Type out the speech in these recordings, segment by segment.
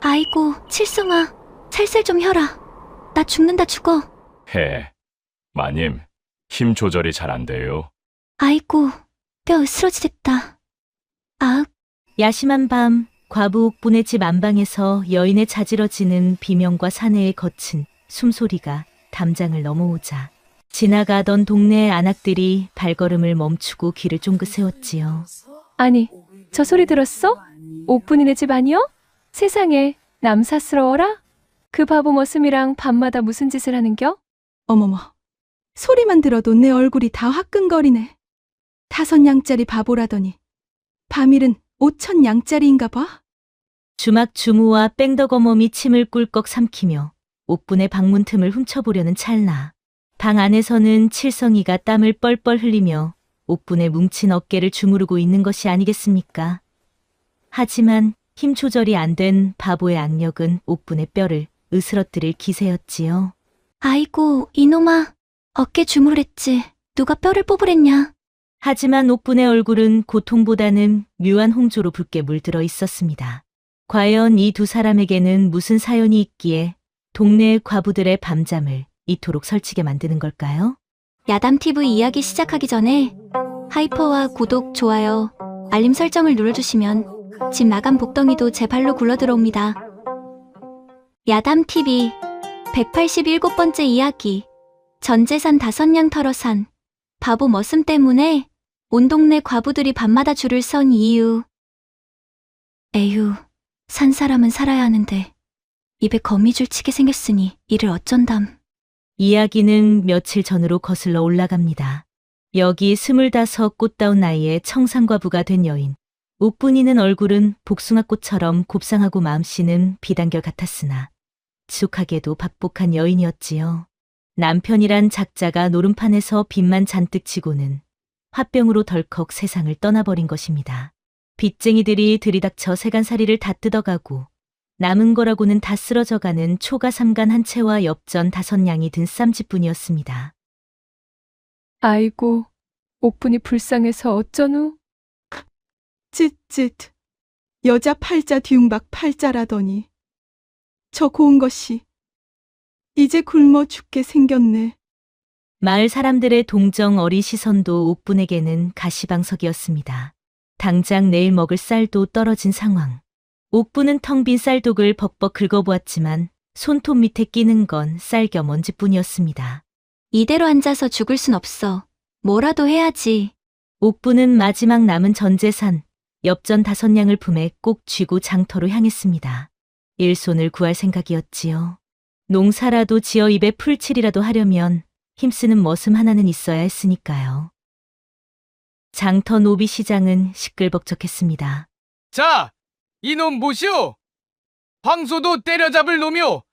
아이고, 칠성아, 살살 좀 혀라. 나 죽는다 죽어. 마님, 힘 조절이 잘 안 돼요. 아이고, 뼈 으스러지겠다. 아읍. 야심한 밤 과부 옥분의 집 안방에서 여인의 자지러지는 비명과 사내의 거친 숨소리가 담장을 넘어오자 지나가던 동네의 안악들이 발걸음을 멈추고 귀를 쫑긋 세웠지요. 아니, 저 소리 들었어? 옥분이네 집 아니여? 세상에, 남사스러워라? 그 바보 머슴이랑 밤마다 무슨 짓을 하는겨? 어머머, 소리만 들어도 내 얼굴이 다 화끈거리네. 5냥짜리 바보라더니 밤일은 5,000냥짜리인가 봐. 주막 주무와 뺑덕어멈이 침을 꿀꺽 삼키며 옥분의 방문 틈을 훔쳐보려는 찰나 방 안에서는 칠성이가 땀을 뻘뻘 흘리며 옥분의 뭉친 어깨를 주무르고 있는 것이 아니겠습니까? 하지만 힘 조절이 안 된 바보의 악력은 옥분의 뼈를 으스러뜨릴 기세였지요. 아이고, 이놈아. 어깨 주무랬지. 누가 뼈를 뽑으랬냐. 하지만 옥분의 얼굴은 고통보다는 묘한 홍조로 붉게 물들어 있었습니다. 과연 이 두 사람에게는 무슨 사연이 있기에 동네의 과부들의 밤잠을 이토록 설치게 만드는 걸까요? 야담TV 이야기 시작하기 전에 하이퍼와 구독, 좋아요, 알림 설정을 눌러주시면 집 나간 복덩이도 제 발로 굴러들어옵니다. 야담TV 187번째 이야기. 전재산 5냥 털어 산 바보 머슴 때문에 온 동네 과부들이 밤마다 줄을 선 이유. 에휴, 산 사람은 살아야 하는데 입에 거미줄 치게 생겼으니 이를 어쩐담. 이야기는 며칠 전으로 거슬러 올라갑니다. 여기 25 꽃다운 나이에 청산과부가 된 여인. 옥분이는 얼굴은 복숭아꽃처럼 곱상하고 마음씨는 비단결 같았으나 지독하게도 박복한 여인이었지요. 남편이란 작자가 노름판에서 빚만 잔뜩 지고는 화병으로 덜컥 세상을 떠나버린 것입니다. 빚쟁이들이 들이닥쳐 세간살이를 다 뜯어가고 남은 거라고는 다 쓰러져가는 초가 3간 한 채와 엽전 5냥이 든 쌈짓뿐이었습니다. 아이고, 옥분이 불쌍해서 어쩌누? 쯧쯧. 여자 팔자 뒤웅박 팔자라더니 저 고운 것이 이제 굶어 죽게 생겼네. 마을 사람들의 동정 어린 시선도 옥분에게는 가시방석이었습니다. 당장 내일 먹을 쌀도 떨어진 상황. 옥분은 텅 빈 쌀독을 벅벅 긁어보았지만 손톱 밑에 끼는 건 쌀겨 먼지뿐이었습니다. 이대로 앉아서 죽을 순 없어. 뭐라도 해야지. 옥분은 마지막 남은 전재산, 엽전 5냥을 품에 꼭 쥐고 장터로 향했습니다. 일손을 구할 생각이었지요. 농사라도 지어 입에 풀칠이라도 하려면 힘쓰는 머슴 하나는 있어야 했으니까요. 장터 노비 시장은 시끌벅적했습니다. 자, 이놈 보시오. 황소도 때려잡을 놈이오.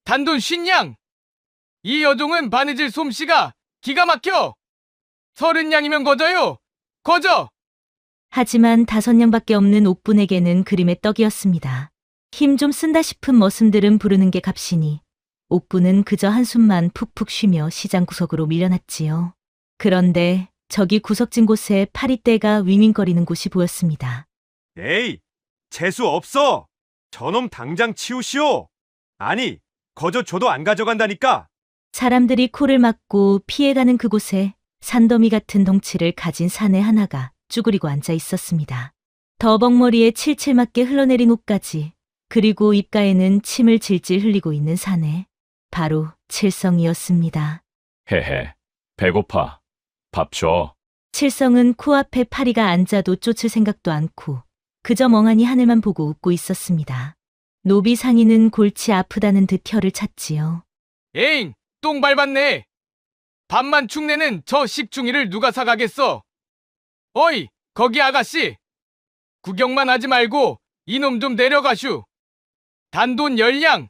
단돈 50냥. 이 여종은 바느질 솜씨가 기가 막혀. 30냥이면 거저요. 거저. 하지만 5냥밖에 없는 옥분에게는 그림의 떡이었습니다. 힘 좀 쓴다 싶은 머슴들은 부르는 게 값이니 옥분은 그저 한숨만 푹푹 쉬며 시장 구석으로 밀려났지요. 그런데 저기 구석진 곳에 파리떼가 윙윙거리는 곳이 보였습니다. 에이, 재수 없어. 저놈 당장 치우시오. 아니, 거저 줘도 안 가져간다니까. 사람들이 코를 막고 피해가는 그곳에 산더미 같은 덩치를 가진 사내 하나가 쭈그리고 앉아 있었습니다. 더벅머리에 칠칠맞게 흘러내린 옷까지, 그리고 입가에는 침을 질질 흘리고 있는 사내. 바로 칠성이었습니다. 배고파. 밥 줘. 칠성은 코앞에 파리가 앉아도 쫓을 생각도 않고 그저 멍하니 하늘만 보고 웃고 있었습니다. 노비 상인은 골치 아프다는 듯 혀를 찼지요. 에잉, 똥 밟았네. 밥만 축내는 저 식충이를 누가 사가겠어. 어이, 거기 아가씨. 구경만 하지 말고 이놈 좀 내려가슈. 단돈 10냥.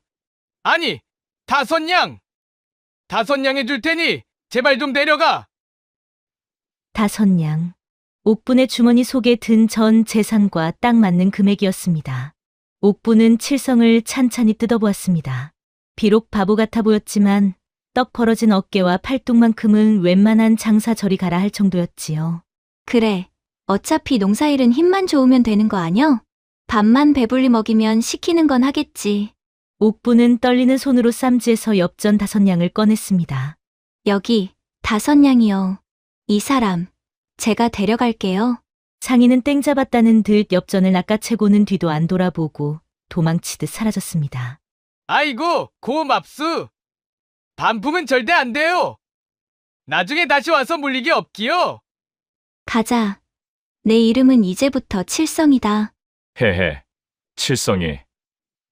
아니, 5냥. 5냥 해줄 테니 제발 좀 내려가. 5냥. 옥분의 주머니 속에 든 전 재산과 딱 맞는 금액이었습니다. 옥분은 칠성을 찬찬히 뜯어보았습니다. 비록 바보 같아 보였지만 떡 벌어진 어깨와 팔뚝만큼은 웬만한 장사 저리 가라 할 정도였지요. 그래, 어차피 농사일은 힘만 좋으면 되는 거 아니여? 밥만 배불리 먹이면 시키는 건 하겠지. 옥부는 떨리는 손으로 쌈지에서 엽전 5냥을 꺼냈습니다. 여기 5냥이요. 이 사람 제가 데려갈게요. 상인은 땡 잡았다는 듯 엽전을 낚아채고는 뒤도 안 돌아보고 도망치듯 사라졌습니다. 아이고, 고맙수. 반품은 절대 안 돼요. 나중에 다시 와서 물리기 없기요. 가자. 내 이름은 이제부터 칠성이다. 헤헤. 칠성이.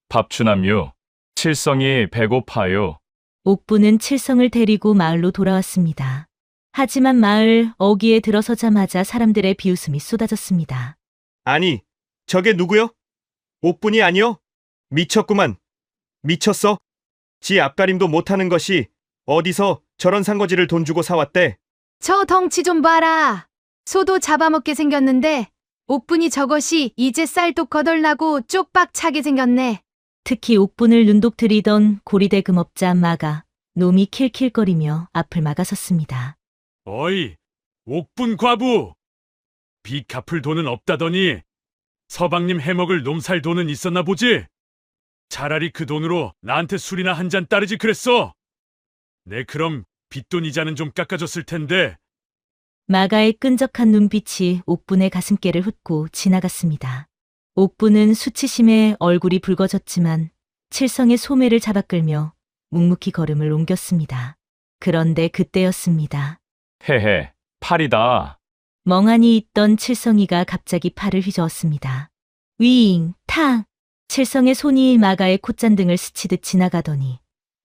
밥추남유. 칠성이 배고파요. 옥부는 칠성을 데리고 마을로 돌아왔습니다. 하지만 마을 어귀에 들어서자마자 사람들의 비웃음이 쏟아졌습니다. 아니, 저게 누구요? 옥분이 아니요? 미쳤구만. 미쳤어? 지 앞가림도 못하는 것이 어디서 저런 상거지를 돈 주고 사왔대? 저 덩치 좀 봐라. 소도 잡아먹게 생겼는데 옥분이 저것이 이제 쌀도 거덜나고 쪽박 차게 생겼네. 특히 옥분을 눈독 들이던 고리대금업자 마가 놈이 킬킬거리며 앞을 막아섰습니다. 어이, 옥분 과부! 빚 갚을 돈은 없다더니 서방님 해먹을 놈살 돈은 있었나 보지? 차라리 그 돈으로 나한테 술이나 한 잔 따르지 그랬어. 내 그럼 빚돈 이자는 좀 깎아줬을 텐데. 마가의 끈적한 눈빛이 옥분의 가슴께를 훑고 지나갔습니다. 옥분은 수치심에 얼굴이 붉어졌지만 칠성의 소매를 잡아 끌며 묵묵히 걸음을 옮겼습니다. 그런데 그때였습니다. 헤헤. 팔이다. 멍하니 있던 칠성이가 갑자기 팔을 휘저었습니다. 윙, 탕! 칠성의 손이 마가의 콧잔등을 스치듯 지나가더니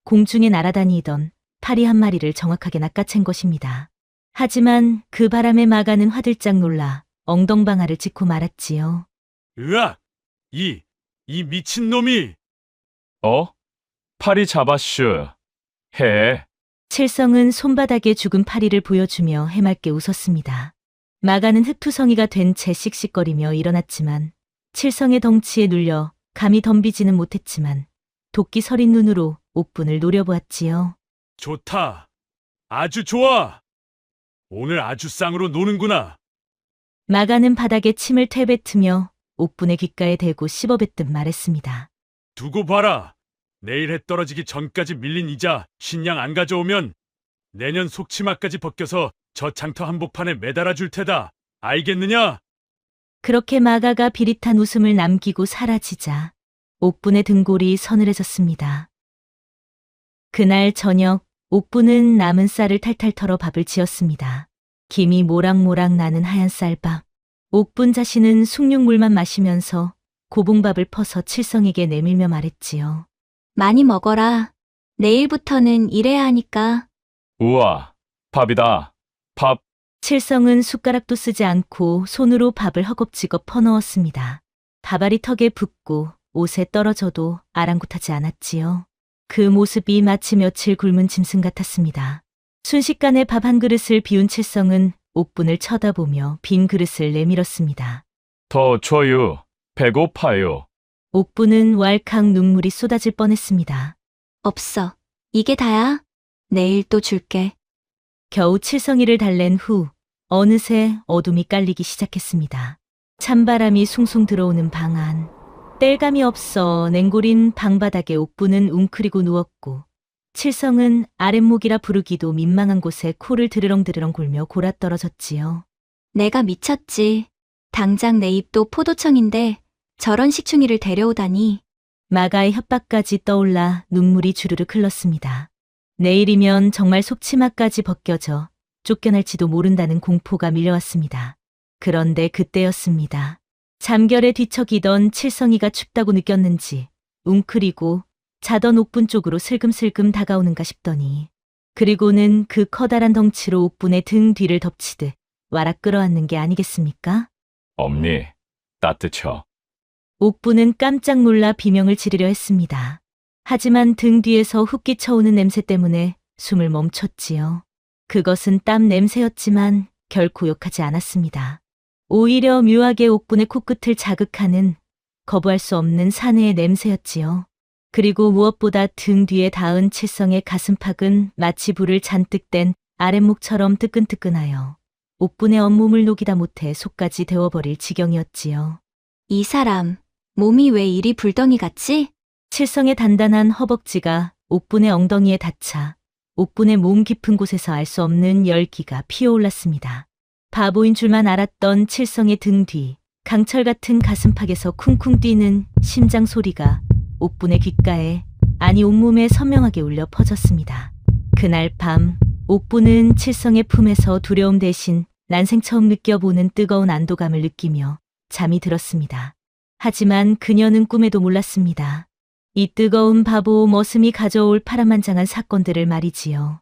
공중에 날아다니던 파리 한 마리를 정확하게 낚아챈 것입니다. 하지만 그 바람에 마가는 화들짝 놀라 엉덩방아를 짚고 말았지요. 으악! 이 미친놈이! 어? 팔이 잡았슈. 해. 칠성은 손바닥에 죽은 파리를 보여주며 해맑게 웃었습니다. 마가는 흑투성이가 된 채 씩씩거리며 일어났지만 칠성의 덩치에 눌려 감히 덤비지는 못했지만 도끼 서린 눈으로 옥분을 노려보았지요. 좋다. 아주 좋아. 오늘 아주 쌍으로 노는구나. 마가는 바닥에 침을 퇴뱉으며 옥분의 귓가에 대고 씹어뱉듯 말했습니다. 두고 봐라. 내일 해 떨어지기 전까지 밀린 이자 신양 안 가져오면 내년 속치마까지 벗겨서 저 장터 한복판에 매달아 줄 테다. 알겠느냐? 그렇게 마가가 비릿한 웃음을 남기고 사라지자 옥분의 등골이 서늘해졌습니다. 그날 저녁 옥분은 남은 쌀을 탈탈 털어 밥을 지었습니다. 김이 모락모락 나는 하얀 쌀밥. 옥분 자신은 숭늉물만 마시면서 고봉밥을 퍼서 칠성에게 내밀며 말했지요. 많이 먹어라. 내일부터는 일해야 하니까. 우와. 밥이다. 밥. 칠성은 숟가락도 쓰지 않고 손으로 밥을 허겁지겁 퍼넣었습니다. 밥알이 턱에 붙고 옷에 떨어져도 아랑곳하지 않았지요. 그 모습이 마치 며칠 굶은 짐승 같았습니다. 순식간에 밥 한 그릇을 비운 칠성은 옥분을 쳐다보며 빈 그릇을 내밀었습니다. 더 줘요. 배고파요. 옥분은 왈칵 눈물이 쏟아질 뻔했습니다. 없어. 이게 다야? 내일 또 줄게. 겨우 칠성이를 달랜 후 어느새 어둠이 깔리기 시작했습니다. 찬바람이 숭숭 들어오는 방 안. 땔감이 없어 냉골인 방바닥에 옥분은 웅크리고 누웠고 칠성은 아랫목이라 부르기도 민망한 곳에 코를 드르렁드르렁 골며 골아떨어졌지요. 내가 미쳤지. 당장 내 입도 포도청인데 저런 식충이를 데려오다니. 마가의 혓바까지 떠올라 눈물이 주르륵 흘렀습니다. 내일이면 정말 속치마까지 벗겨져 쫓겨날지도 모른다는 공포가 밀려왔습니다. 그런데 그때였습니다. 잠결에 뒤척이던 칠성이가 춥다고 느꼈는지 웅크리고 자던 옥분 쪽으로 슬금슬금 다가오는가 싶더니 그리고는 그 커다란 덩치로 옥분의 등 뒤를 덮치듯 와락 끌어안는 게 아니겠습니까? 엄니. 따뜻혀. 옥분은 깜짝 놀라 비명을 지르려 했습니다. 하지만 등 뒤에서 훅기 쳐오는 냄새 때문에 숨을 멈췄지요. 그것은 땀 냄새였지만 결코 욕하지 않았습니다. 오히려 묘하게 옥분의 코끝을 자극하는 거부할 수 없는 사내의 냄새였지요. 그리고 무엇보다 등 뒤에 닿은 칠성의 가슴팍은 마치 불을 잔뜩 댄 아랫목처럼 뜨끈뜨끈하여 옥분의 온몸을 녹이다 못해 속까지 데워버릴 지경이었지요. 이 사람 몸이 왜 이리 불덩이 같지? 칠성의 단단한 허벅지가 옥분의 엉덩이에 닿자 옥분의 몸 깊은 곳에서 알 수 없는 열기가 피어올랐습니다. 바보인 줄만 알았던 칠성의 등 뒤, 강철 같은 가슴팍에서 쿵쿵 뛰는 심장 소리가 옥분의 귓가에, 아니 온몸에 선명하게 울려 퍼졌습니다. 그날 밤, 옥분은 칠성의 품에서 두려움 대신 난생 처음 느껴보는 뜨거운 안도감을 느끼며 잠이 들었습니다. 하지만 그녀는 꿈에도 몰랐습니다. 이 뜨거운 바보 머슴이 가져올 파란만장한 사건들을 말이지요.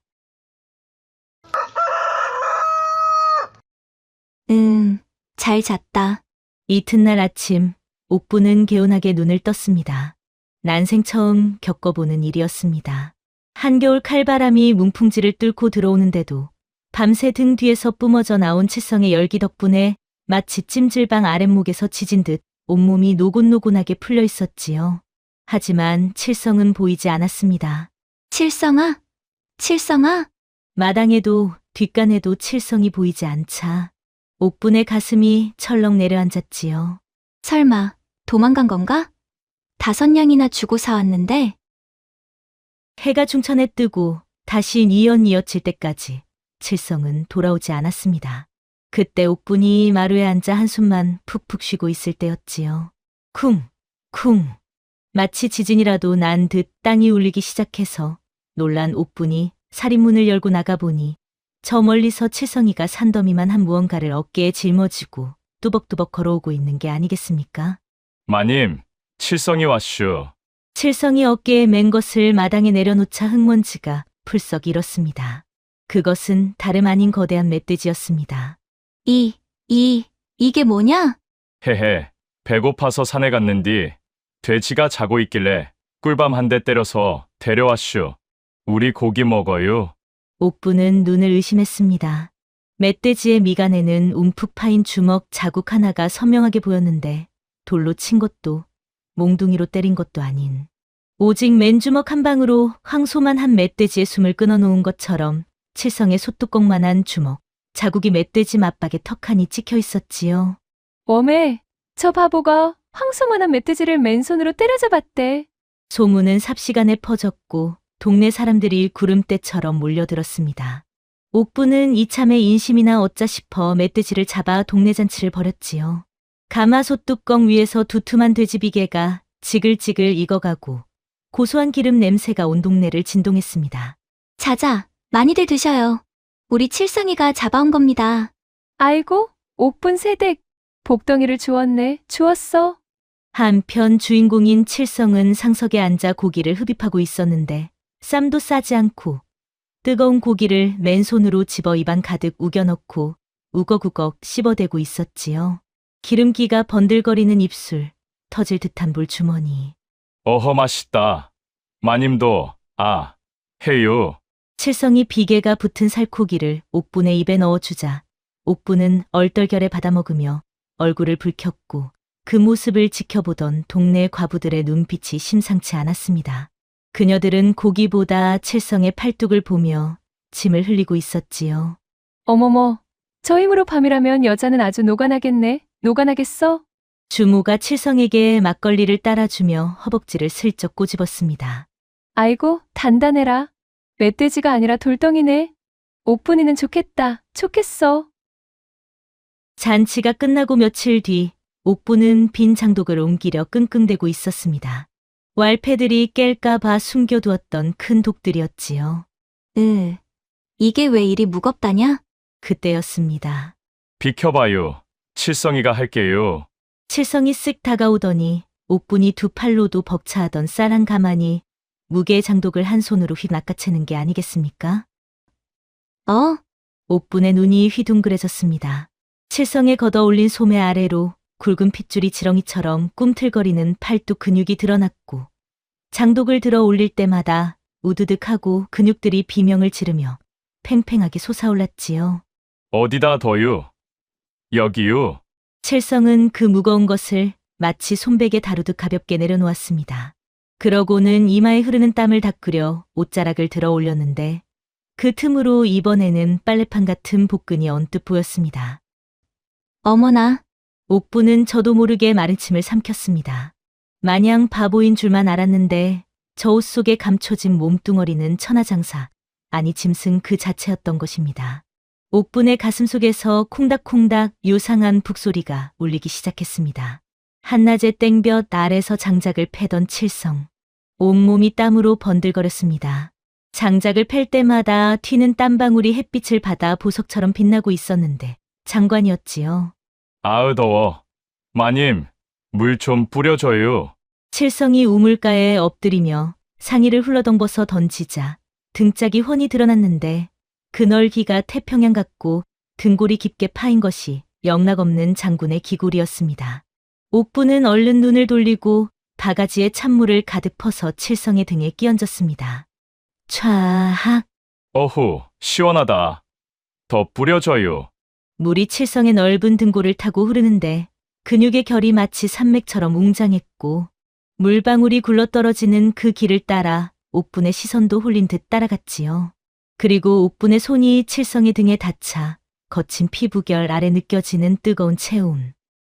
잘 잤다. 이튿날 아침, 옥부는 개운하게 눈을 떴습니다. 난생 처음 겪어보는 일이었습니다. 한겨울 칼바람이 문풍지를 뚫고 들어오는데도 밤새 등 뒤에서 뿜어져 나온 칠성의 열기 덕분에 마치 찜질방 아랫목에서 지진 듯 온몸이 노곤노곤하게 풀려 있었지요. 하지만 칠성은 보이지 않았습니다. 칠성아? 칠성아? 마당에도 뒷간에도 칠성이 보이지 않자 옥분의 가슴이 철렁 내려앉았지요. 설마 도망간 건가? 5냥이나 주고 사왔는데. 해가 중천에 뜨고 다시 뉘엿뉘엿질 때까지 칠성은 돌아오지 않았습니다. 그때 옥분이 마루에 앉아 한숨만 푹푹 쉬고 있을 때였지요. 쿵, 쿵. 마치 지진이라도 난 듯 땅이 울리기 시작해서 놀란 옥분이 살인문을 열고 나가보니 저 멀리서 칠성이가 산더미만 한 무언가를 어깨에 짊어지고 뚜벅뚜벅 걸어오고 있는 게 아니겠습니까? 마님, 칠성이 왔슈. 칠성이 어깨에 맨 것을 마당에 내려놓자 흙먼지가 풀썩 일었습니다. 그것은 다름 아닌 거대한 멧돼지였습니다. 이게 뭐냐? 헤헤, 배고파서 산에 갔는디 돼지가 자고 있길래 꿀밤 한 대 때려서 데려왔슈. 우리 고기 먹어요. 옥부는 눈을 의심했습니다. 멧돼지의 미간에는 움푹 파인 주먹 자국 하나가 선명하게 보였는데 돌로 친 것도 몽둥이로 때린 것도 아닌 오직 맨주먹 한 방으로 황소만 한 멧돼지의 숨을 끊어놓은 것처럼 칠성의 소뚜껑만한 주먹, 자국이 멧돼지 맞박에 턱하니 찍혀 있었지요. 웜에 저 바보가 황소만한 멧돼지를 맨손으로 때려잡았대. 소문은 삽시간에 퍼졌고 동네 사람들이 구름대처럼 몰려들었습니다. 옥부는 이참에 인심이나 얻자 싶어 멧돼지를 잡아 동네 잔치를 벌였지요. 가마솥 뚜껑 위에서 두툼한 돼지비계가 지글지글 익어가고 고소한 기름 냄새가 온 동네를 진동했습니다. 자자, 많이들 드셔요. 우리 칠성이가 잡아온 겁니다. 아이고, 옥분 새댁. 복덩이를 주웠네. 주웠어. 한편 주인공인 칠성은 상석에 앉아 고기를 흡입하고 있었는데 쌈도 싸지 않고 뜨거운 고기를 맨손으로 집어 입안 가득 우겨넣고 우걱우걱 씹어대고 있었지요. 기름기가 번들거리는 입술, 터질 듯한 물주머니. 어허 맛있다. 마님도 해요. 칠성이 비계가 붙은 살코기를 옥분의 입에 넣어주자 옥분은 얼떨결에 받아먹으며 얼굴을 붉혔고 그 모습을 지켜보던 동네 과부들의 눈빛이 심상치 않았습니다. 그녀들은 고기보다 칠성의 팔뚝을 보며 침을 흘리고 있었지요. 어머머, 저 힘으로 밤이라면 여자는 아주 노간하겠네. 노간하겠어? 주모가 칠성에게 막걸리를 따라주며 허벅지를 슬쩍 꼬집었습니다. 아이고, 단단해라. 멧돼지가 아니라 돌덩이네. 옥분이는 좋겠다. 좋겠어. 잔치가 끝나고 며칠 뒤 옥부는 빈 장독을 옮기려 끙끙대고 있었습니다. 왈패들이 깰까봐 숨겨두었던 큰 독들이었지요. 이게 왜 이리 무겁다냐? 그때였습니다. 비켜봐요. 칠성이가 할게요. 칠성이 쓱 다가오더니 옥분이 두 팔로도 벅차하던 쌀 한 가마니 무게의 장독을 한 손으로 휘낚아채는 게 아니겠습니까? 옥분의 눈이 휘둥그레졌습니다. 칠성에 걷어올린 소매 아래로 굵은 핏줄이 지렁이처럼 꿈틀거리는 팔뚝 근육이 드러났고 장독을 들어 올릴 때마다 우드득하고 근육들이 비명을 지르며 팽팽하게 솟아올랐지요. 어디다 둬요? 여기요. 칠성은 그 무거운 것을 마치 손베개 다루듯 가볍게 내려놓았습니다. 그러고는 이마에 흐르는 땀을 닦으려 옷자락을 들어 올렸는데 그 틈으로 이번에는 빨래판 같은 복근이 언뜻 보였습니다. 어머나, 옥부는 저도 모르게 마른 침을 삼켰습니다. 마냥 바보인 줄만 알았는데 저 옷 속에 감춰진 몸뚱어리는 천하장사, 아니 짐승 그 자체였던 것입니다. 옥분의 가슴 속에서 콩닥콩닥 요상한 북소리가 울리기 시작했습니다. 한낮의 땡볕 아래서 장작을 패던 칠성. 온몸이 땀으로 번들거렸습니다. 장작을 팰 때마다 튀는 땀방울이 햇빛을 받아 보석처럼 빛나고 있었는데 장관이었지요. 아으 더워. 마님, 물 좀 뿌려줘요. 칠성이 우물가에 엎드리며 상의를 흘러덩벗어 던지자 등짝이 훤히 드러났는데 그널기가 태평양 같고 등골이 깊게 파인 것이 영락없는 장군의 기골이었습니다. 옥부는 얼른 눈을 돌리고 바가지에 찬물을 가득 퍼서 칠성의 등에 끼얹었습니다. 촤악! 어후, 시원하다. 더 뿌려줘요. 물이 칠성의 넓은 등골을 타고 흐르는데 근육의 결이 마치 산맥처럼 웅장했고 물방울이 굴러떨어지는 그 길을 따라 옥분의 시선도 홀린 듯 따라갔지요. 그리고 옥분의 손이 칠성의 등에 닿자 거친 피부결 아래 느껴지는 뜨거운 체온.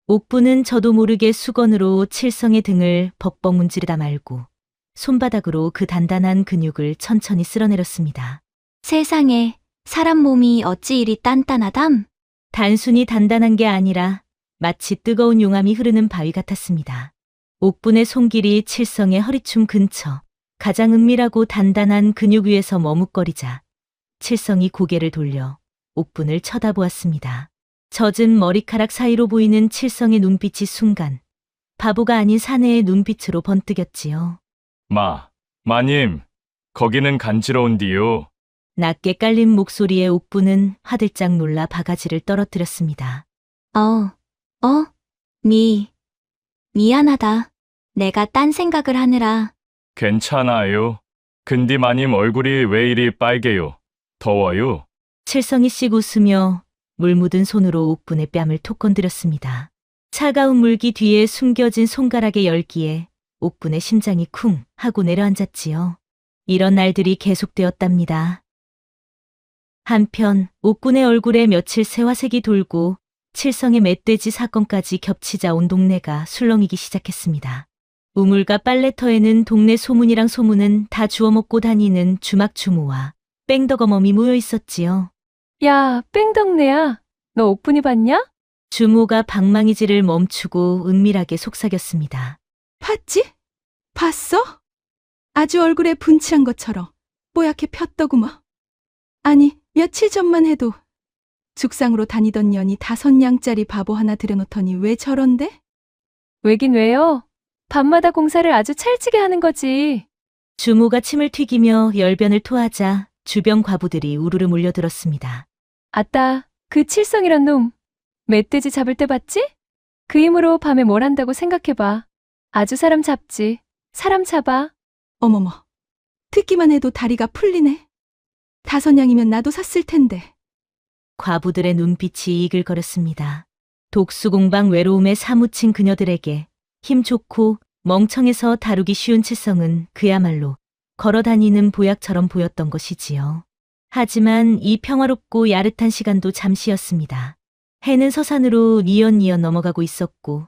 옥분은 저도 모르게 수건으로 칠성의 등을 벅벅 문지르다 말고 손바닥으로 그 단단한 근육을 천천히 쓸어내렸습니다. 세상에, 사람 몸이 어찌 이리 단단하담? 단순히 단단한 게 아니라 마치 뜨거운 용암이 흐르는 바위 같았습니다. 옥분의 손길이 칠성의 허리춤 근처 가장 은밀하고 단단한 근육 위에서 머뭇거리자 칠성이 고개를 돌려 옥분을 쳐다보았습니다. 젖은 머리카락 사이로 보이는 칠성의 눈빛이 순간 바보가 아닌 사내의 눈빛으로 번뜩였지요. 마님, 거기는 간지러운디요. 낮게 깔린 목소리에 옥분은 화들짝 놀라 바가지를 떨어뜨렸습니다. 미안하다. 내가 딴 생각을 하느라. 괜찮아요. 근데 마님 얼굴이 왜 이리 빨개요? 더워요? 칠성이 씩 웃으며 물 묻은 손으로 옥분의 뺨을 톡 건드렸습니다. 차가운 물기 뒤에 숨겨진 손가락의 열기에 옥분의 심장이 쿵 하고 내려앉았지요. 이런 날들이 계속되었답니다. 한편 옥군의 얼굴에 며칠 새화색이 돌고 칠성의 멧돼지 사건까지 겹치자 온 동네가 술렁이기 시작했습니다. 우물과 빨래터에는 동네 소문이랑 소문은 다 주워먹고 다니는 주막주모와 뺑덕어멈이 모여 있었지요. 야, 뺑덕내야. 너 옥분이 봤냐? 주모가 방망이질을 멈추고 은밀하게 속삭였습니다. 봤지? 봤어? 아주 얼굴에 분칠한 것처럼 뽀얗게 폈더구먼. 아니, 며칠 전만 해도 죽상으로 다니던 년이 5냥짜리 바보 하나 들여놓더니 왜 저런데? 왜긴 왜요? 밤마다 공사를 아주 찰지게 하는 거지. 주모가 침을 튀기며 열변을 토하자 주변 과부들이 우르르 몰려들었습니다. 아따, 그 칠성이란 놈. 멧돼지 잡을 때 봤지? 그 힘으로 밤에 뭘 한다고 생각해봐. 아주 사람 잡지. 사람 잡아. 어머머, 듣기만 해도 다리가 풀리네. 5냥이면 나도 샀을 텐데. 과부들의 눈빛이 이글거렸습니다. 독수공방 외로움에 사무친 그녀들에게 힘 좋고 멍청해서 다루기 쉬운 칠성은 그야말로 걸어다니는 보약처럼 보였던 것이지요. 하지만 이 평화롭고 야릇한 시간도 잠시였습니다. 해는 서산으로 니연니연 넘어가고 있었고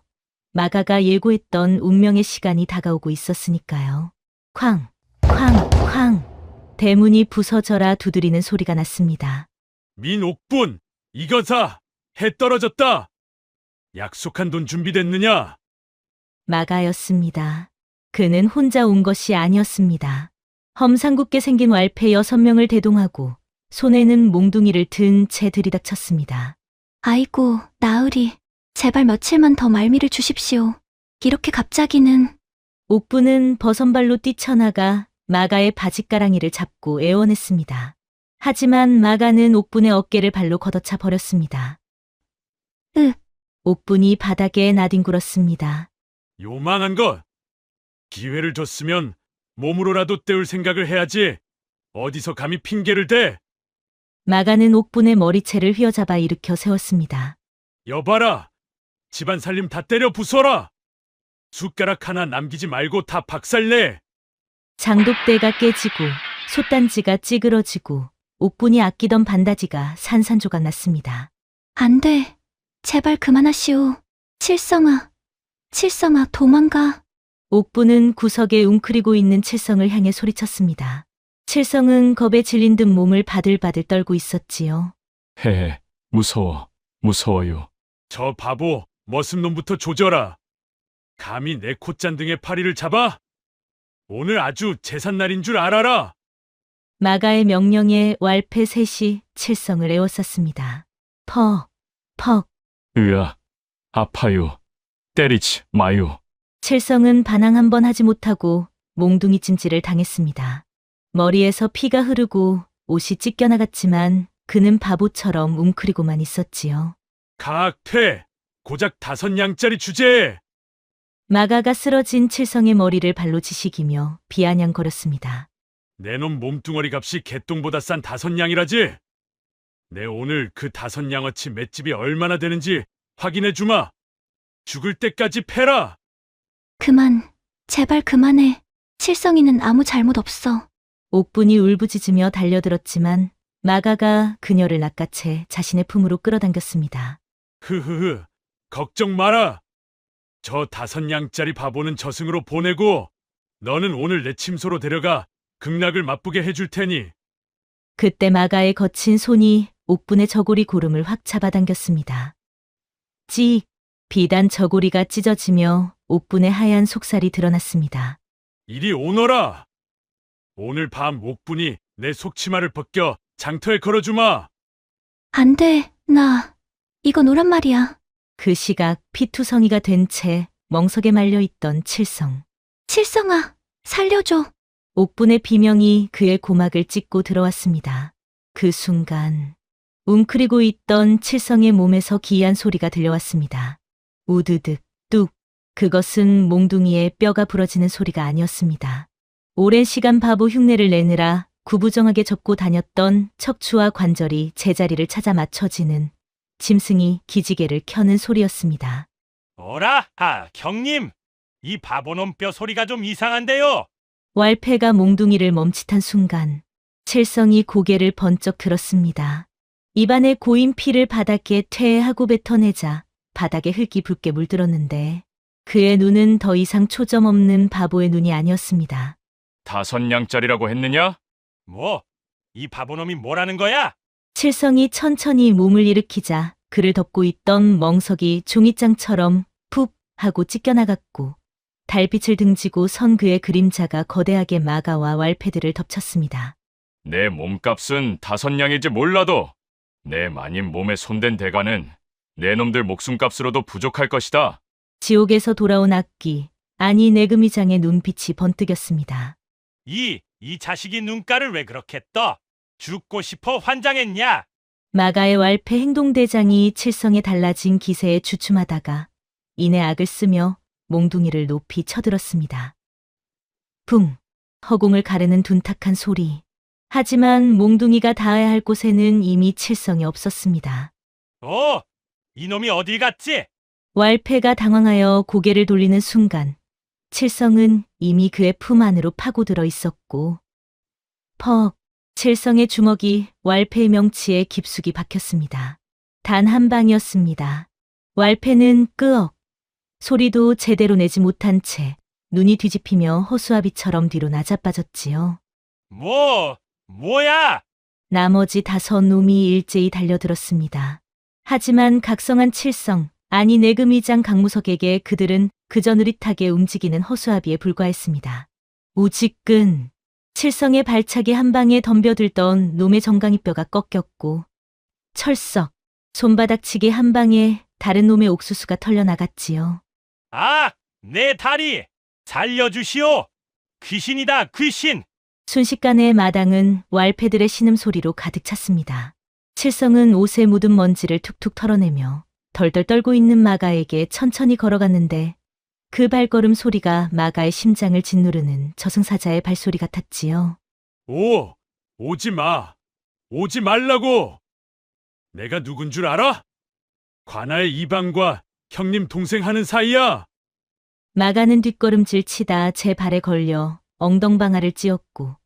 마가가 예고했던 운명의 시간이 다가오고 있었으니까요. 쾅, 쾅, 쾅. 대문이 부서져라 두드리는 소리가 났습니다. 민옥분, 이거사! 해 떨어졌다! 약속한 돈 준비됐느냐? 마가였습니다. 그는 혼자 온 것이 아니었습니다. 험상궂게 생긴 왈패 6명을 대동하고 손에는 몽둥이를 든 채 들이닥쳤습니다. 아이고, 나으리. 제발 며칠만 더 말미를 주십시오. 이렇게 갑자기는. 옥부는 버선발로 뛰쳐나가 마가의 바짓가랑이를 잡고 애원했습니다. 하지만 마가는 옥분의 어깨를 발로 걷어차 버렸습니다. 옥분이 바닥에 나뒹굴었습니다. 요만한 것! 기회를 줬으면 몸으로라도 때울 생각을 해야지. 어디서 감히 핑계를 대? 마가는 옥분의 머리채를 휘어잡아 일으켜 세웠습니다. 여봐라! 집안 살림 다 때려 부숴라! 숟가락 하나 남기지 말고 다 박살내! 장독대가 깨지고 솥단지가 찌그러지고 옥분이 아끼던 반다지가 산산조각 났습니다. 안 돼. 제발 그만하시오. 칠성아, 도망가. 옥부는 구석에 웅크리고 있는 칠성을 향해 소리쳤습니다. 칠성은 겁에 질린 듯 몸을 바들바들 떨고 있었지요. 헤헤, 무서워요. 저 바보, 머슴놈부터 조져라. 감히 내 콧잔등에 파리를 잡아? 오늘 아주 제삿날인 줄 알아라. 마가의 명령에 왈패 셋이 칠성을 에워쌌습니다. 퍽, 으아, 아파요. 때리지 마요. 칠성은 반항 한 번 하지 못하고 몽둥이 찜질을 당했습니다. 머리에서 피가 흐르고 옷이 찢겨나갔지만 그는 바보처럼 웅크리고만 있었지요. 각퇴, 고작 5냥짜리 주제. 마가가 쓰러진 칠성의 머리를 발로 지식이며 비아냥거렸습니다. 내 놈 몸뚱어리 값이 개똥보다 싼 5냥이라지. 내 오늘 그 5냥어치 맷집이 얼마나 되는지 확인해 주마. 죽을 때까지 패라. 그만, 제발 그만해. 칠성이는 아무 잘못 없어. 옥분이 울부짖으며 달려들었지만 마가가 그녀를 낚아채 자신의 품으로 끌어당겼습니다. 흐흐흐, 걱정 마라. 저 5냥짜리 바보는 저승으로 보내고 너는 오늘 내 침소로 데려가 극락을 맛보게 해줄 테니. 그때 마가의 거친 손이 옥분의 저고리 고름을 확 잡아당겼습니다. 찍! 비단 저고리가 찢어지며 옥분의 하얀 속살이 드러났습니다. 이리 오너라. 오늘 밤 옥분이 내 속치마를 벗겨 장터에 걸어주마. 안 돼, 이거 노란 말이야. 그 시각 피투성이가 된 채 멍석에 말려있던 칠성. 칠성아, 살려줘. 옥분의 비명이 그의 고막을 찢고 들어왔습니다. 그 순간 웅크리고 있던 칠성의 몸에서 기이한 소리가 들려왔습니다. 우드득, 뚝. 그것은 몽둥이의 뼈가 부러지는 소리가 아니었습니다. 오랜 시간 바보 흉내를 내느라 구부정하게 접고 다녔던 척추와 관절이 제자리를 찾아 맞춰지는 짐승이 기지개를 켜는 소리였습니다. 어라, 경님. 이 바보놈 뼈 소리가 좀 이상한데요. 왈패가 몽둥이를 멈칫한 순간 칠성이 고개를 번쩍 들었습니다. 입안에 고인 피를 바닥에 퇴하고 뱉어내자 바닥에 흙이 붉게 물들었는데 그의 눈은 더 이상 초점 없는 바보의 눈이 아니었습니다. 5냥짜리라고 했느냐? 뭐, 이 바보놈이 뭐라는 거야? 칠성이 천천히 몸을 일으키자 그를 덮고 있던 멍석이 종이장처럼 푹 하고 찢겨나갔고 달빛을 등지고 선 그의 그림자가 거대하게 마가와 왈패들을 덮쳤습니다. 내 몸값은 5냥이지 몰라도 내 마님 몸에 손댄 대가는 내 놈들 목숨값으로도 부족할 것이다. 지옥에서 돌아온 악귀, 아니 내금이장의 눈빛이 번뜩였습니다. 이 자식이 눈가를 왜 그렇게 떠? 죽고 싶어 환장했냐? 마가의 왈패 행동대장이 칠성에 달라진 기세에 주춤하다가 이내 악을 쓰며 몽둥이를 높이 쳐들었습니다. 붕! 허공을 가르는 둔탁한 소리. 하지만 몽둥이가 닿아야 할 곳에는 이미 칠성이 없었습니다. 이놈이 어딜 갔지? 왈패가 당황하여 고개를 돌리는 순간 칠성은 이미 그의 품 안으로 파고들어 있었고 퍽! 칠성의 주먹이 왈패의 명치에 깊숙이 박혔습니다. 단 한 방이었습니다. 왈패는 끄억! 소리도 제대로 내지 못한 채 눈이 뒤집히며 허수아비처럼 뒤로 나자빠졌지요. 뭐야? 나머지 5놈이 일제히 달려들었습니다. 하지만 각성한 칠성, 아니 내금이장 강무석에게 그들은 그저 느릿하게 움직이는 허수아비에 불과했습니다. 우지끈! 칠성의 발차기 한 방에 덤벼들던 놈의 정강이뼈가 꺾였고 철썩! 손바닥치기 한 방에 다른 놈의 옥수수가 털려나갔지요. 내 다리! 살려주시오! 귀신이다, 귀신! 순식간에 마당은 왈패들의 신음소리로 가득 찼습니다. 칠성은 옷에 묻은 먼지를 툭툭 털어내며 덜덜 떨고 있는 마가에게 천천히 걸어갔는데 그 발걸음 소리가 마가의 심장을 짓누르는 저승사자의 발소리 같았지요. 오지 마. 오지 말라고. 내가 누군 줄 알아? 관아의 이방과 형님 동생 하는 사이야. 마가는 뒷걸음질 치다 제 발에 걸려 엉덩방아를 찧었고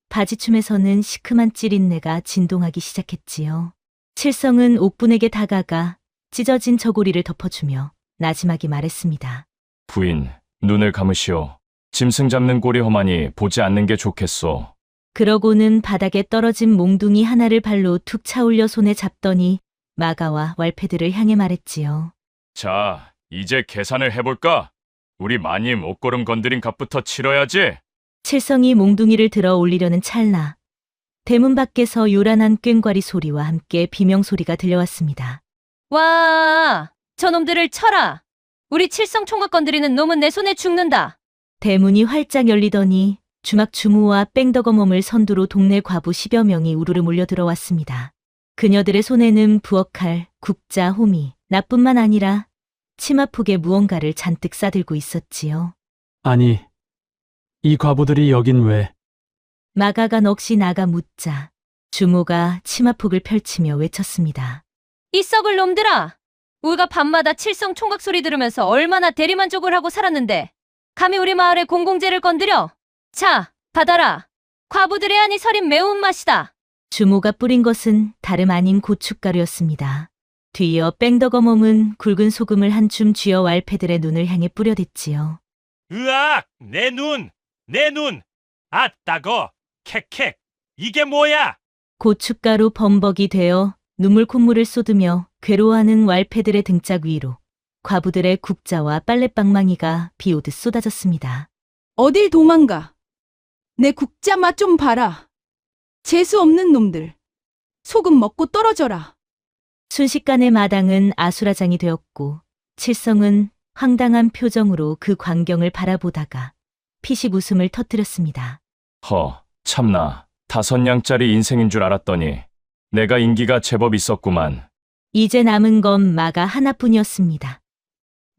바지춤에서는 시큼한 찌린내가 진동하기 시작했지요. 칠성은 옥분에게 다가가 찢어진 저고리를 덮어주며 나지막이 말했습니다. 부인, 눈을 감으시오. 짐승 잡는 꼴이 험하니 보지 않는 게 좋겠소. 그러고는 바닥에 떨어진 몽둥이 하나를 발로 툭 차올려 손에 잡더니 마가와 왈패들을 향해 말했지요. 자, 이제 계산을 해볼까? 우리 마님 옷걸음 건드린 값부터 치러야지. 칠성이 몽둥이를 들어 올리려는 찰나 대문 밖에서 요란한 꽹과리 소리와 함께 비명소리가 들려왔습니다. 와, 저놈들을 쳐라. 우리 칠성 총각 건드리는 놈은 내 손에 죽는다. 대문이 활짝 열리더니 주막주무와 뺑덕어멈을 선두로 동네 과부 10여 명이 우르르 몰려 들어왔습니다. 그녀들의 손에는 부엌칼, 국자, 호미, 나뿐만 아니라 치마폭에 무언가를 잔뜩 싸들고 있었지요. 아니, 이 과부들이 여긴 왜? 마가가 넋이 나가 묻자 주모가 치마폭을 펼치며 외쳤습니다. 이 썩을 놈들아. 우리가 밤마다 칠성 총각 소리 들으면서 얼마나 대리만족을 하고 살았는데 감히 우리 마을의 공공재를 건드려. 자, 받아라. 과부들의 안이 서린 매운맛이다. 주모가 뿌린 것은 다름 아닌 고춧가루였습니다. 뒤이어 뺑덕어멈은 굵은 소금을 한 줌 쥐어 왈패들의 눈을 향해 뿌려댔지요. 으악! 내 눈! 내 눈! 아따거! 캑캑! 이게 뭐야? 고춧가루 범벅이 되어 눈물 콧물을 쏟으며 괴로워하는 왈패들의 등짝 위로 과부들의 국자와 빨랫방망이가 비오듯 쏟아졌습니다. 어딜 도망가? 내 국자 맛 좀 봐라. 재수 없는 놈들. 소금 먹고 떨어져라. 순식간에 마당은 아수라장이 되었고 칠성은 황당한 표정으로 그 광경을 바라보다가 피식 웃음을 터뜨렸습니다. 참나. 5냥짜리 인생인 줄 알았더니 내가 인기가 제법 있었구만. 이제 남은 건 마가 하나뿐이었습니다.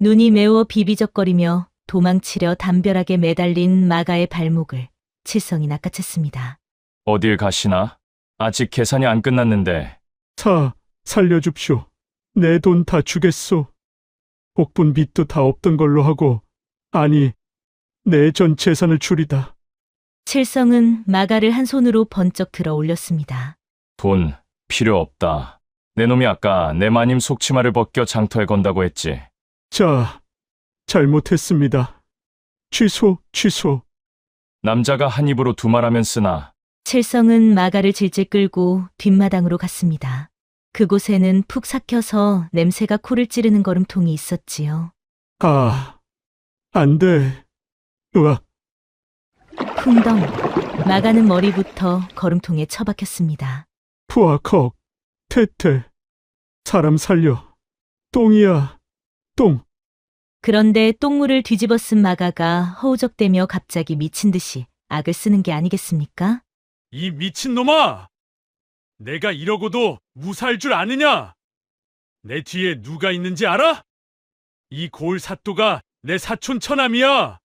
눈이 매워 비비적거리며 도망치려 담벼락에 매달린 마가의 발목을 칠성이 낚아챘습니다. 어딜 가시나? 아직 계산이 안 끝났는데. 살려줍쇼. 내 돈 다 주겠소. 옥분 빚도 다 없던 걸로 하고, 아니, 내 전 재산을 줄이다. 칠성은 마가를 한 손으로 번쩍 들어 올렸습니다. 돈 필요 없다. 내 놈이 아까 내 마님 속치마를 벗겨 장터에 건다고 했지. 자, 잘못했습니다. 취소. 남자가 한 입으로 두 말하면 쓰나. 칠성은 마가를 질질 끌고 뒷마당으로 갔습니다. 그곳에는 푹 삭혀서 냄새가 코를 찌르는 거름통이 있었지요. 안 돼. 으악. 풍덩. 마가는 머리부터 거름통에 처박혔습니다. 푸아컥. 태태. 사람 살려. 똥이야. 똥. 그런데 똥물을 뒤집어 쓴 마가가 허우적대며 갑자기 미친 듯이 악을 쓰는 게 아니겠습니까? 이 미친놈아! 내가 이러고도 무사할 줄 아느냐? 내 뒤에 누가 있는지 알아? 이 고을 사또가 내 사촌 처남이야.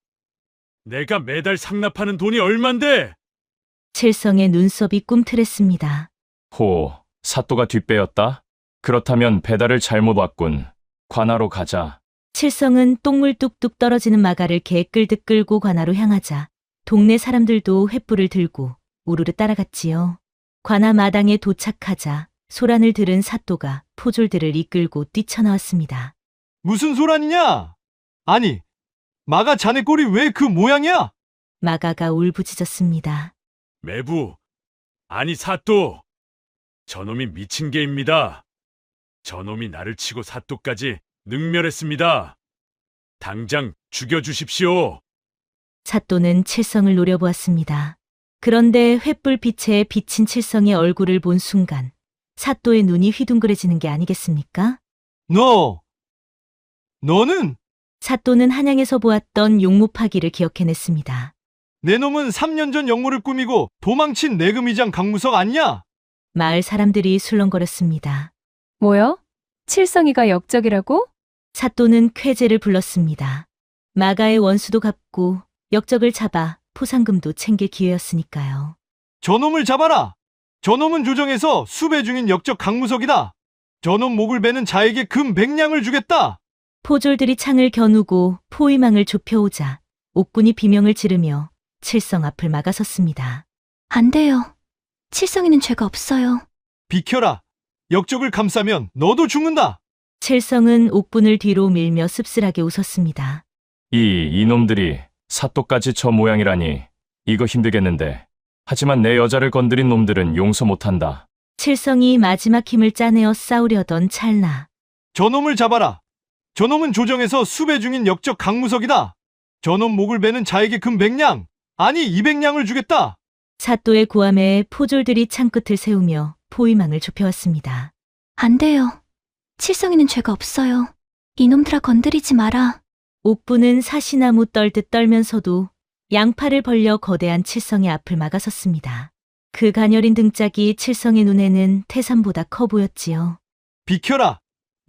내가 매달 상납하는 돈이 얼만데? 칠성의 눈썹이 꿈틀했습니다. 사또가 뒷배였다? 그렇다면 배달을 잘못 왔군. 관하로 가자. 칠성은 똥물 뚝뚝 떨어지는 마가를 개끌듯 끌고 관하로 향하자 동네 사람들도 횃불을 들고 우르르 따라갔지요. 관아 마당에 도착하자 소란을 들은 사또가 포졸들을 이끌고 뛰쳐나왔습니다. 무슨 소란이냐? 아니, 마가 자네 꼴이 왜 그 모양이야? 마가가 울부짖었습니다. 매부, 아니 사또. 저놈이 미친 개입니다. 저놈이 나를 치고 사또까지 능멸했습니다. 당장 죽여주십시오. 사또는 칠성을 노려보았습니다. 그런데 횃불빛에 비친 칠성의 얼굴을 본 순간 사또의 눈이 휘둥그레지는 게 아니겠습니까? 너는? 사또는 한양에서 보았던 용모파기를 기억해냈습니다. 내 놈은 3년 전 역모를 꾸미고 도망친 내금의장 강무석 아니냐? 마을 사람들이 술렁거렸습니다. 뭐요? 칠성이가 역적이라고? 사또는 쾌제를 불렀습니다. 마가의 원수도 갚고 역적을 잡아 포상금도 챙길 기회였으니까요. 저놈을 잡아라! 저놈은 조정에서 수배 중인 역적 강무석이다! 저놈 목을 베는 자에게 금 100냥을 주겠다! 포졸들이 창을 겨누고 포위망을 좁혀오자 옥군이 비명을 지르며 칠성 앞을 막아섰습니다. 안 돼요. 칠성이는 죄가 없어요. 비켜라! 역적을 감싸면 너도 죽는다! 칠성은 옥군을 뒤로 밀며 씁쓸하게 웃었습니다. 이놈들이 사또까지 저 모양이라니 이거 힘들겠는데. 하지만 내 여자를 건드린 놈들은 용서 못한다. 칠성이 마지막 힘을 짜내어 싸우려던 찰나 저놈을 잡아라. 저놈은 조정에서 수배 중인 역적 강무석이다. 저놈 목을 베는 자에게 금 100냥, 아니 200냥을 주겠다. 사또의 고함에 포졸들이 창끝을 세우며 포위망을 좁혀왔습니다. 안 돼요. 칠성이는 죄가 없어요. 이놈들아 건드리지 마라. 옥부는 사시나무 떨듯 떨면서도 양팔을 벌려 거대한 칠성의 앞을 막아섰습니다. 그 가녀린 등짝이 칠성의 눈에는 태산보다 커 보였지요. 비켜라.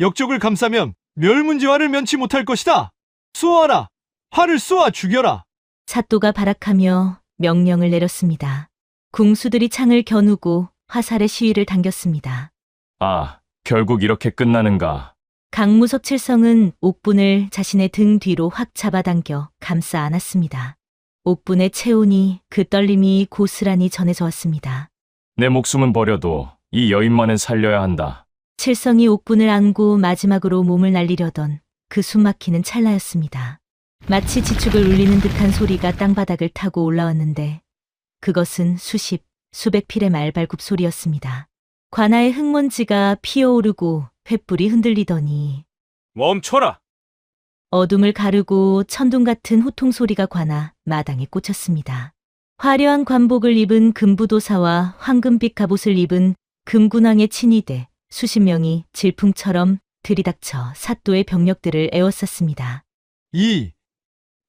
역적을 감싸면 멸문지화를 면치 못할 것이다. 쏘아라. 활을 쏘아 죽여라. 사또가 발악하며 명령을 내렸습니다. 궁수들이 창을 겨누고 화살의 시위를 당겼습니다. 아, 결국 이렇게 끝나는가. 강무석 칠성은 옥분을 자신의 등 뒤로 확 잡아당겨 감싸 안았습니다. 옥분의 체온이 그 떨림이 고스란히 전해져 왔습니다. 내 목숨은 버려도 이 여인만은 살려야 한다. 칠성이 옥분을 안고 마지막으로 몸을 날리려던 그 숨막히는 찰나였습니다. 마치 지축을 울리는 듯한 소리가 땅바닥을 타고 올라왔는데 그것은 수십, 수백 필의 말발굽 소리였습니다. 관아의 흙먼지가 피어오르고 횃불이 흔들리더니 멈춰라! 어둠을 가르고 천둥 같은 호통 소리가 관아 마당에 꽂혔습니다. 화려한 관복을 입은 금부도사와 황금빛 갑옷을 입은 금군왕의 친위대 수십 명이 질풍처럼 들이닥쳐 사또의 병력들을 에워쌌습니다.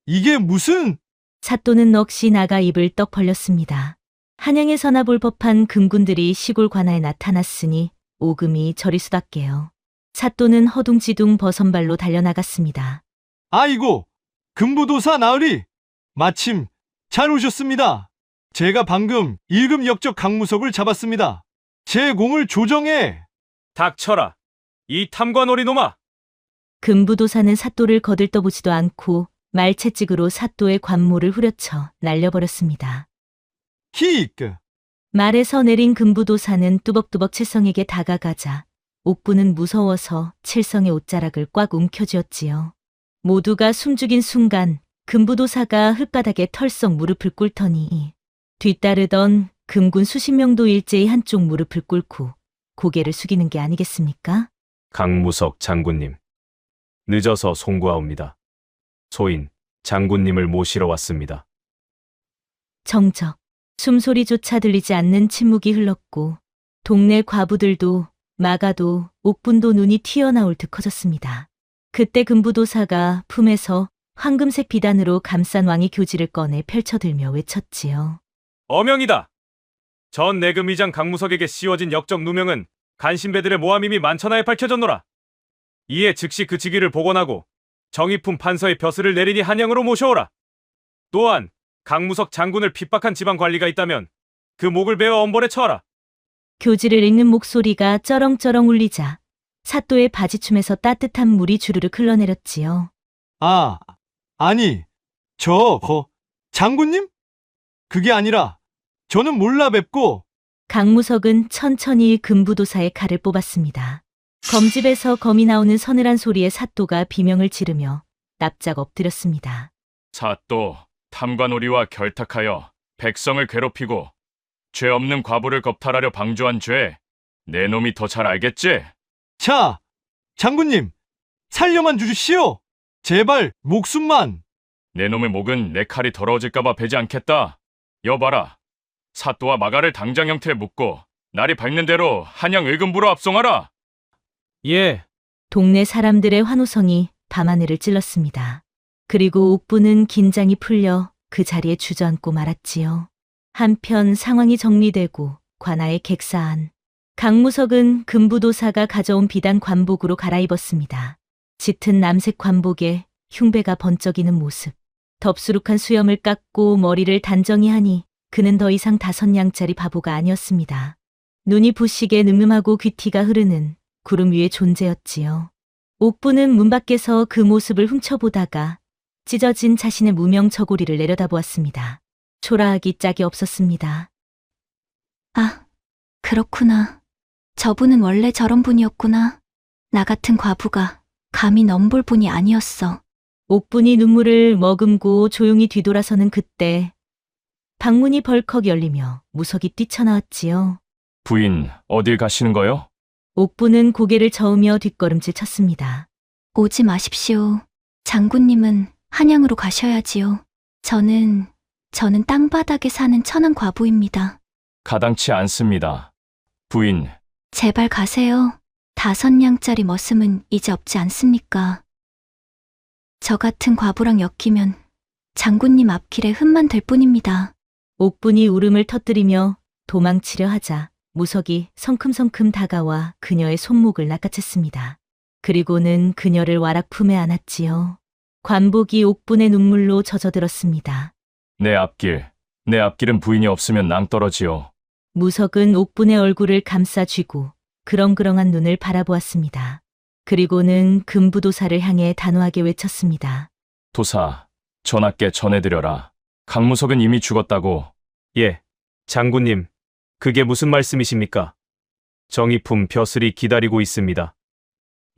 이게 무슨... 사또는 넋이 나가 입을 떡 벌렸습니다. 한양에서나 볼 법한 금군들이 시골 관아에 나타났으니 오금이 저리 수답게요. 사또는 허둥지둥 버선발로 달려나갔습니다. 아이고, 금부도사 나으리. 마침 잘 오셨습니다. 제가 방금 일금 역적 강무석을 잡았습니다. 제 공을 조정해. 닥쳐라! 이 탐관오리 놈아! 금부도사는 사또를 거들떠보지도 않고 말채찍으로 사또의 관모를 후려쳐 날려버렸습니다. 히익! 말에서 내린 금부도사는 뚜벅뚜벅 칠성에게 다가가자 옥부는 무서워서 칠성의 옷자락을 꽉 움켜쥐었지요. 모두가 숨죽인 순간 금부도사가 흙바닥에 털썩 무릎을 꿇더니 뒤따르던 금군 수십 명도 일제히 한쪽 무릎을 꿇고 고개를 숙이는 게 아니겠습니까? 강무석 장군님, 늦어서 송구하옵니다. 소인 장군님을 모시러 왔습니다. 정적, 숨소리조차 들리지 않는 침묵이 흘렀고 동네 과부들도 마가도 옥분도 눈이 튀어나올 듯 커졌습니다. 그때 금부도사가 품에서 황금색 비단으로 감싼 왕의 교지를 꺼내 펼쳐들며 외쳤지요. 어명이다! 전 내금의장 강무석에게 씌워진 역적 누명은 간신배들의 모함임이 만천하에 밝혀졌노라. 이에 즉시 그 직위를 복원하고 정의품 판서의 벼슬을 내리니 한양으로 모셔오라. 또한 강무석 장군을 핍박한 지방 관리가 있다면 그 목을 베어 엄벌에 처하라. 교지를 읽는 목소리가 쩌렁쩌렁 울리자 사또의 바지춤에서 따뜻한 물이 주르륵 흘러내렸지요. 아니, 장군님? 그게 아니라 저는 몰라 뵙고... 강무석은 천천히 금부도사의 칼을 뽑았습니다. 검집에서 검이 나오는 서늘한 소리에 사또가 비명을 지르며 납작 엎드렸습니다. 사또, 탐관오리와 결탁하여 백성을 괴롭히고 죄 없는 과부를 겁탈하려 방조한 죄, 내 놈이 더 잘 알겠지? 자, 장군님, 살려만 주시오. 제발 목숨만. 내 놈의 목은 내 칼이 더러워질까봐 베지 않겠다. 여봐라, 사또와 마가를 당장 형태에 묶고 날이 밝는 대로 한양 의금부로 압송하라. 예. 동네 사람들의 환호성이 밤하늘을 찔렀습니다. 그리고 옥부는 긴장이 풀려 그 자리에 주저앉고 말았지요. 한편 상황이 정리되고 관아에 객사한 강무석은 금부도사가 가져온 비단 관복으로 갈아입었습니다. 짙은 남색 관복에 흉배가 번쩍이는 모습. 덥수룩한 수염을 깎고 머리를 단정히 하니 그는 더 이상 5냥짜리 바보가 아니었습니다. 눈이 부시게 늠름하고 귀티가 흐르는 구름 위의 존재였지요. 옥부는 문 밖에서 그 모습을 훔쳐보다가 찢어진 자신의 무명 저고리를 내려다보았습니다. 초라하기 짝이 없었습니다. 아, 그렇구나. 저분은 원래 저런 분이었구나. 나 같은 과부가 감히 넘볼 분이 아니었어. 옥분이 눈물을 머금고 조용히 뒤돌아서는 그때 방문이 벌컥 열리며 무석이 뛰쳐나왔지요. 부인, 어딜 가시는 거요? 옥분은 고개를 저으며 뒷걸음질 쳤습니다. 오지 마십시오. 장군님은 한양으로 가셔야지요. 저는 땅바닥에 사는 천한 과부입니다. 가당치 않습니다. 부인, 제발 가세요. 5냥짜리 머슴은 이제 없지 않습니까? 저 같은 과부랑 엮이면 장군님 앞길에 흠만 될 뿐입니다. 옥분이 울음을 터뜨리며 도망치려 하자 무석이 성큼성큼 다가와 그녀의 손목을 낚아챘습니다. 그리고는 그녀를 와락 품에 안았지요. 관복이 옥분의 눈물로 젖어들었습니다. 내 앞길은 부인이 없으면 낭떠러지요. 무석은 옥분의 얼굴을 감싸 쥐고 그렁그렁한 눈을 바라보았습니다. 그리고는 금부도사를 향해 단호하게 외쳤습니다. 도사, 전하께 전해드려라. 강무석은 이미 죽었다고. 예, 장군님. 그게 무슨 말씀이십니까? 정의품 벼슬이 기다리고 있습니다.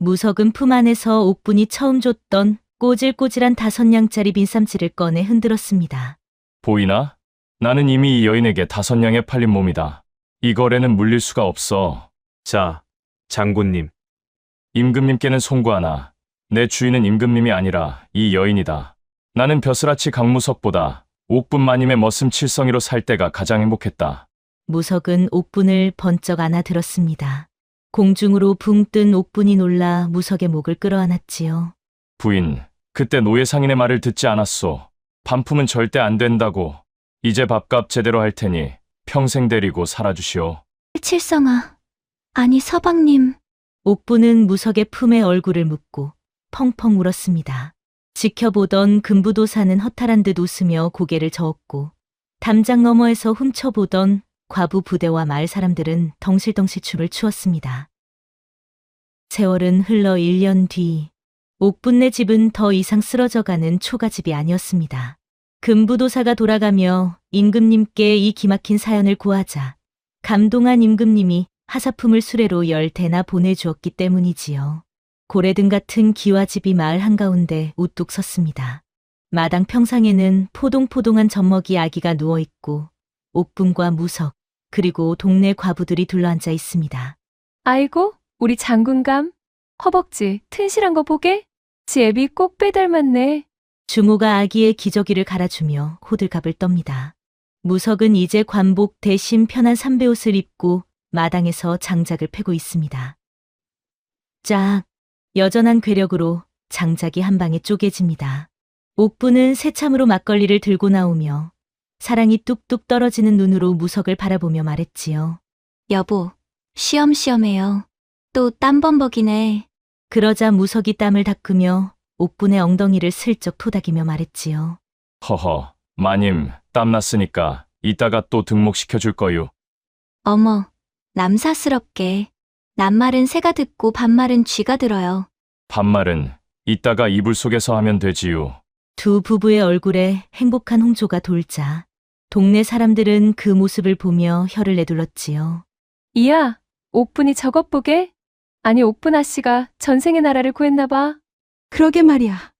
무석은 품 안에서 옥분이 처음 줬던 꼬질꼬질한 5냥짜리 빈삼치를 꺼내 흔들었습니다. 보이나? 나는 이미 이 여인에게 5냥에 팔린 몸이다. 이 거래는 물릴 수가 없어. 자, 장군님. 임금님께는 송구하나 내 주인은 임금님이 아니라 이 여인이다. 나는 벼슬아치 강무석보다 옥분 마님의 머슴 칠성이로 살 때가 가장 행복했다. 무석은 옥분을 번쩍 안아들었습니다. 공중으로 붕 뜬 옥분이 놀라 무석의 목을 끌어안았지요. 부인, 그때 노예상인의 말을 듣지 않았소. 반품은 절대 안 된다고. 이제 밥값 제대로 할 테니 평생 데리고 살아주시오. 칠성아, 아니 서방님. 옥분은 무석의 품에 얼굴을 묻고 펑펑 울었습니다. 지켜보던 금부도사는 허탈한 듯 웃으며 고개를 저었고 담장 너머에서 훔쳐보던 과부 부대와 마을 사람들은 덩실덩실 춤을 추었습니다. 세월은 흘러 1년 뒤 옥분네 집은 더 이상 쓰러져가는 초가집이 아니었습니다. 금부도사가 돌아가며 임금님께 이 기막힌 사연을 구하자 감동한 임금님이 하사품을 수레로 10대나 보내주었기 때문이지요. 고래등 같은 기와집이 마을 한가운데 우뚝 섰습니다. 마당 평상에는 포동포동한 젖먹이 아기가 누워있고 옥분과 무석 그리고 동네 과부들이 둘러앉아 있습니다. 아이고, 우리 장군감. 허벅지 튼실한 거 보게? 지 애비 꼭 빼닮았네. 주모가 아기의 기저귀를 갈아주며 호들갑을 떱니다. 무석은 이제 관복 대신 편한 삼배옷을 입고 마당에서 장작을 패고 있습니다. 짝! 여전한 괴력으로 장작이 한 방에 쪼개집니다. 옥분은 새참으로 막걸리를 들고 나오며 사랑이 뚝뚝 떨어지는 눈으로 무석을 바라보며 말했지요. 여보, 쉬엄쉬엄해요. 또 땀범벅이네. 그러자 무석이 땀을 닦으며 옥분의 엉덩이를 슬쩍 토닥이며 말했지요. 허허, 마님, 땀났으니까 이따가 또 등목시켜줄 거유. 어머, 남사스럽게. 낱말은 새가 듣고 반말은 쥐가 들어요. 반말은 이따가 이불 속에서 하면 되지요. 두 부부의 얼굴에 행복한 홍조가 돌자 동네 사람들은 그 모습을 보며 혀를 내둘렀지요. 이야, 옥분이 저것 보게? 아니, 옥분 아씨가 전생의 나라를 구했나 봐. 그러게 말이야.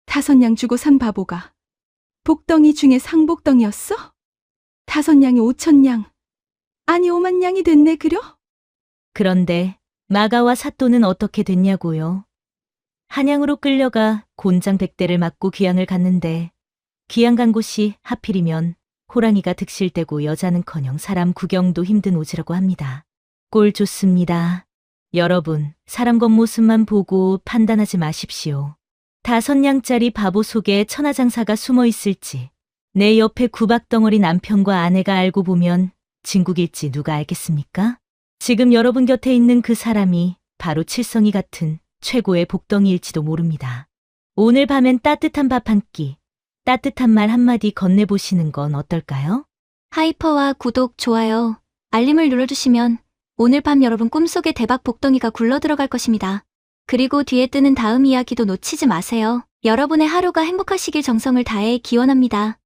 5냥 주고 산 바보가 복덩이 중에 상복덩이였어? 5냥이 5,000냥, 아니 50,000냥이 됐네 그려? 그런데 마가와 사또는 어떻게 됐냐고요? 한양으로 끌려가 곤장 100대를 맞고 귀양을 갔는데 귀양 간 곳이 하필이면 호랑이가 득실되고 여자는커녕 사람 구경도 힘든 오지라고 합니다. 꼴 좋습니다. 여러분, 사람 겉모습만 보고 판단하지 마십시오. 5냥짜리 바보 속에 천하장사가 숨어 있을지 내 옆에 구박덩어리 남편과 아내가 알고 보면 진국일지 누가 알겠습니까? 지금 여러분 곁에 있는 그 사람이 바로 칠성이 같은 최고의 복덩이일지도 모릅니다. 오늘 밤엔 따뜻한 밥 한 끼, 따뜻한 말 한마디 건네보시는 건 어떨까요? 하이퍼와 구독, 좋아요, 알림을 눌러주시면 오늘 밤 여러분 꿈속에 대박 복덩이가 굴러 들어갈 것입니다. 그리고 뒤에 뜨는 다음 이야기도 놓치지 마세요. 여러분의 하루가 행복하시길 정성을 다해 기원합니다.